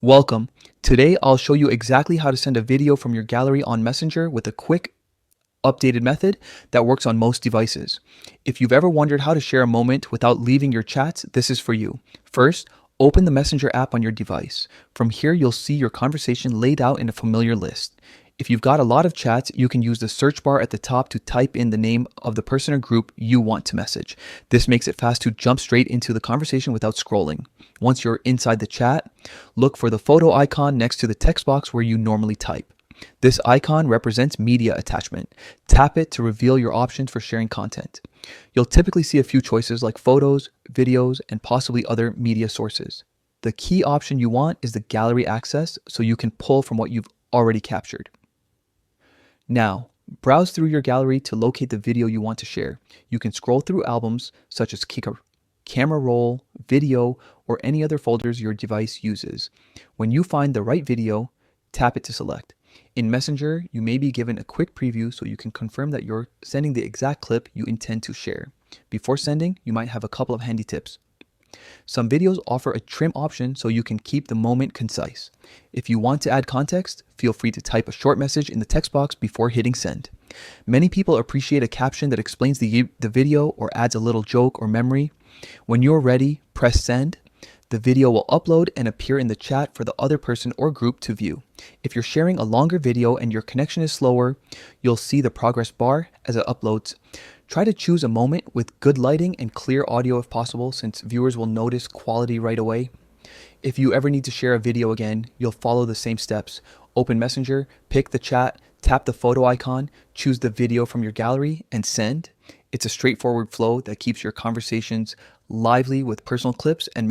Welcome. Today I'll show you exactly how to send a video from your gallery on Messenger with a quick, updated method that works on most devices. If you've ever wondered how to share a moment without leaving your chats, this is for you. First, open the Messenger app on your device. From here, you'll see your conversation laid out in a familiar list. If you've got a lot of chats, you can use the search bar at the top to type in the name of the person or group you want to message. This makes it fast to jump straight into the conversation without scrolling. Once you're inside the chat, look for the photo icon next to the text box where you normally type. This icon represents media attachment. Tap it to reveal your options for sharing content. You'll typically see a few choices like photos, videos, and possibly other media sources. The key option you want is the gallery access, so you can pull from what you've already captured. Now, browse through your gallery to locate the video you want to share. You can scroll through albums such as camera roll, video, or any other folders your device uses. When you find the right video, tap it to select. In Messenger, you may be given a quick preview so you can confirm that you're sending the exact clip you intend to share. Before sending, you might have a couple of handy tips. Some videos offer a trim option so you can keep the moment concise. If you want to add context, feel free to type a short message in the text box before hitting send. Many people appreciate a caption that explains the video or adds a little joke or memory. When you're ready, press send. The video will upload and appear in the chat for the other person or group to view. If you're sharing a longer video and your connection is slower, you'll see the progress bar as it uploads. Try to choose a moment with good lighting and clear audio if possible, since viewers will notice quality right away. If you ever need to share a video again, you'll follow the same steps. Open Messenger, pick the chat, tap the photo icon, choose the video from your gallery, and send. It's a straightforward flow that keeps your conversations lively with personal clips and